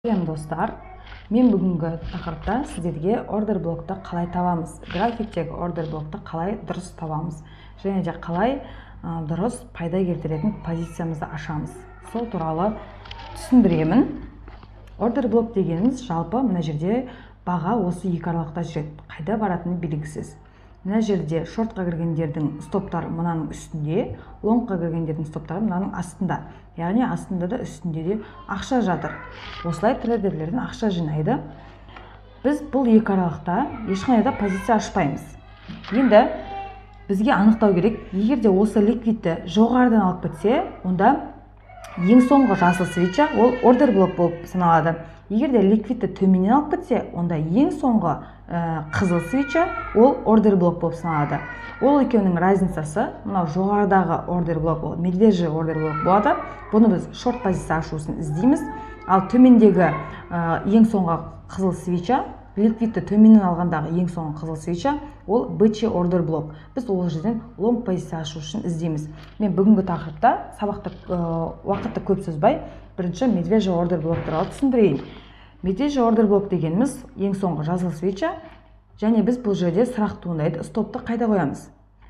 Достар, мен бүгінгі тақырыпта сіздерге ордер блокты қалай табамыз, графиктегі ордер блокты қалай дұрыс табамыз, және де қалай дұрыс пайда келтіретін позициямызды ашамыз. Сол туралы түсіндіремін. Ордер блок дегеніміз жалпы мына жерде баға осы екі аралықта жүреді. Қайда баратыны белгісіз. Мына жерде шортқа кіргендердің стоптары мынаның үстінде, лонгқа кіргендердің стоптары мынаның астында. Яғни астында да үстінде де ақша жатыр. Осылай трейдерлерден ақша жинайды. Біз бұл екі аралықта ешқандай позиция ашпаймыз. Енді бізге анықтау керек, егер де осы ликвидті жоғарыдан алып кетсе, онда ең соңғы жасыл свеча ол ордер блок болып саналады. Егер де ликвидті төменнен алып кетсе, онда ең соңғы қызыл свеча ол ордер блок болып саналады. Ол екеуінің разницасы, мынау жоғарыдағы ордер блок ол медвежий ордер блок болады. Бұны біз шорт позиция ашу үшін іздейміз. Ал төмендегі ең соңғы қызыл свеча, ликвидті төменнен алғандағы ең соңғы қызыл свеча ол бычий ордер блок. Біз ол жерден лонг позиция ашу үшін іздейміз. Мен бүгінгі тақырыпта сабақты уақытты көп созбай, бірінші медвежий ордер блок туралы түсіндірейін. Медвежий ордер блок дегеніміз ең соңғы жасыл свеча, және біз бұл жерде сұрақ туындайды, стопты қайда қоямыз?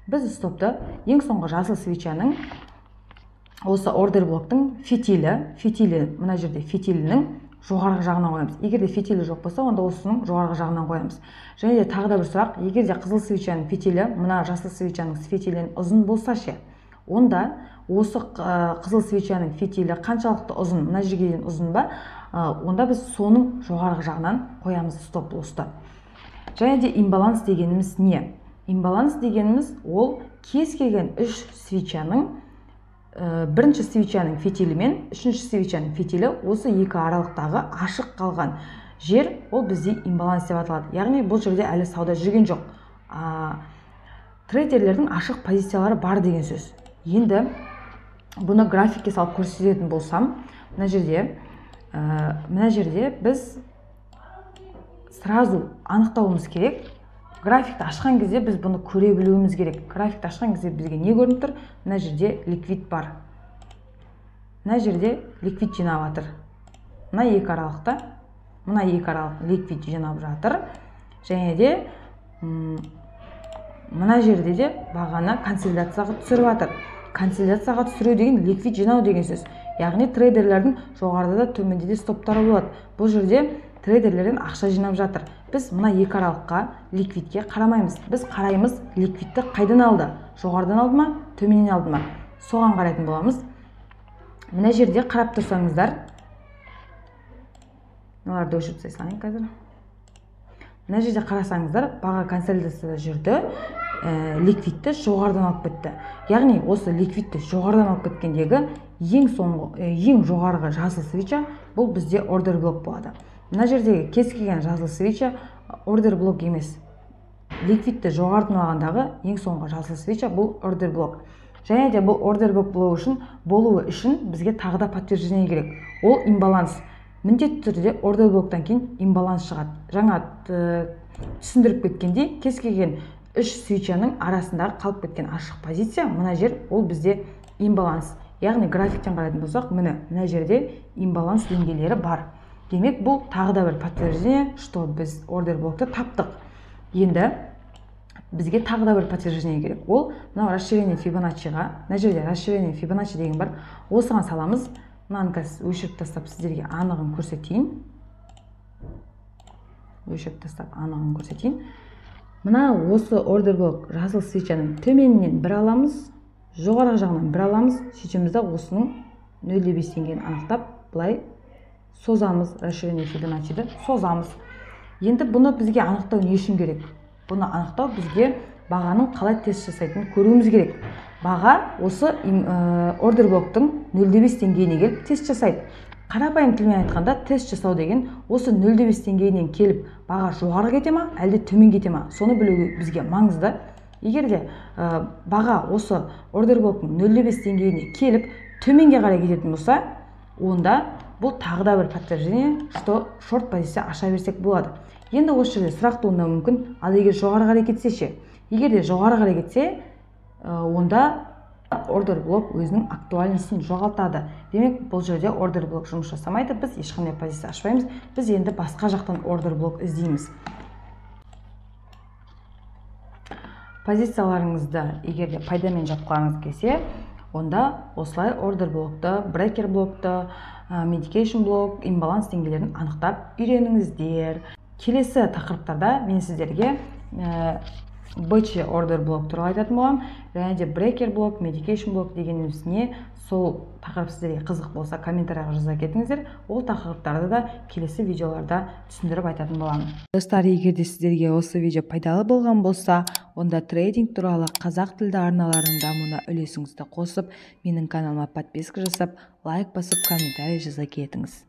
Біз стопты ең соңғы жасыл свечаның осы ордер блоктың фитилі, мына жерде фитилінің жоғарғы жағынан қоямыз. Егер де фитилі жоқ болса, онда осының жоғарғы жағынан қоямыз. Және де тағы да бір сұрақ, егер де қызыл свечаның фитилі мына жасыл свечаның фитилінен ұзын болса ше, онда осы қызыл свечаның фитилі қаншалықты ұзын, мына жерге дейін ұзын ба, онда біз соның жоғарғы жағынан қоямыз стоп лоссты. Және де имбаланс дегеніміз не? Имбаланс дегеніміз ол кез келген үш свечаның бірінші свечаның фитилі мен үшінші свечаның фитилі осы екі аралықтағы ашық қалған жер, ол бізде имбаланс деп аталады. Яғни бұл жерде әлі сауда жүрген жоқ. Трейдерлердің ашық позициялары бар деген сөз. Енді бұны графикке салып көрсететін болсам, мына жерде біз сразу анықтауымыз керек. Графикті ашқан кезде біз бұны көре білуіміз керек. Графикті ашқан кезде бізге не көрініп тұр? Мына жерде ликвид бар. Мына жерде ликвид жинап жатыр. Мына екі аралықта, мына екі аралық ликвид жинап жатыр. Және де мына жерде де бағаны консолидацияға түсіріп жатыр. Консолидацияға түсіру деген ликвид жинау деген сөз. Яғни трейдерлердің жоғарыда да төменде де стоптары болады. Бұл жерде трейдерлерден ақша жинап жатыр. Біз мына екі аралыққа ликвидке қарамаймыз. Біз қараймыз ликвидті қайдан алды? Жоғарыдан алды ма, төменнен алды ма? Соған қарайтын боламыз. Мына жерде қарап тұрсаңыздар, мыналарды өшіріп тастайын қазір. Мына жерде қарасаңыздар, баға консолидацияда жүрді, ликвидті жоғарыдан алып кетті. Яғни осы ликвидті жоғарыдан алып кеткендегі ең жоғарғы жасыл свеча бұл бізде ордер блок болады. Мына жердегі кез келген жасыл свеча ордер блок емес. Ликвидті жоғарыдан алғандағы ең соңғы жасыл свеча бұл ордер блок. Және де бұл ордер блок болуы үшін бізге тағы да подтверждение керек. Ол имбаланс. Міндетті түрде ордер блоктан кейін имбаланс шығады. Жаңа түсіндіріп кеткендей, кез келген үш свечаның арасындағы қалып кеткен ашық позиция, мына жер ол бізде имбаланс. Яғни графиктен қарайтын болсақ, мына жерде имбаланс деңгейлері бар. Демек, бұл тағы да бір подтверждение, что біз ордер блокты таптық. Енді бізге тағы да бір подтверждение керек. Ол мынау расширение Фибоначчиға, мына жерде расширение Фибоначчи деген бар. Осыған саламыз. Мынаны қазір өшіріп тастап сіздерге анығын көрсетейін. Мына осы ордер блок жасыл свечаның төменінен бір аламыз, жоғарғы жағынан бір аламыз, сөйтемізді осының 0,5 теңгені анықтап, былай созамыз, расширение Фибоначчиді созамыз. Енді бұны бізге анықтау не үшін керек? Бұны анықтау бізге бағаның қалай тест жасайтынын көруіміз керек. Баға осы ордер блоктың 0,5 теңгейіне келіп тест жасайды. Қарапайым тілмен айтқанда тест жасау деген осы 0,5 теңгейінен келіп баға жоғары кете ма, әлде төмен кете ма? Соны білу бізге маңызды. Егер де баға осы ордер блоктың 0,5 теңгейіне келіп төменге қарай кететін болса, онда бұл тағы да бір подтверждение, что шорт позиция аша берсек болады. Енді осы жерде сұрақ туындауы мүмкін, ал егер жоғары қарай кетсе ше? Егер де жоғары қарай кетсе, онда ордер блок өзінің актуальнысын жоғалтады. Демек, бұл жерде ордер блок жұмыс жасамайды, біз ешқандай позиция ашпаймыз, біз енді басқа жақтан ордер блок іздейміз. Позицияларыңызды егерде пайдамен жапқыларыңыз келсе, онда осылай ордер блокты, брекер блокты, медикейшн блок, имбаланс деңгейлерін анықтап үйреніңіздер. Келесі тақырыптарда мен сіздерге BC ордер блок туралы айтатын болам, және де брекер блок, медикейшн блок дегеніміз не, сол тақырып сіздерге қызық болса комментарияға жаза кетіңіздер, ол тақырыптарды да келесі видеоларда түсіндіріп айтатын боламын. Достар, егерде сіздерге осы видео пайдалы болған болса, онда трейдинг туралы қазақ тілді арналардың дамуына үлесіңізді қосып, менің каналыма подписка жасап, лайк басып, комментарий жаза кетіңіз.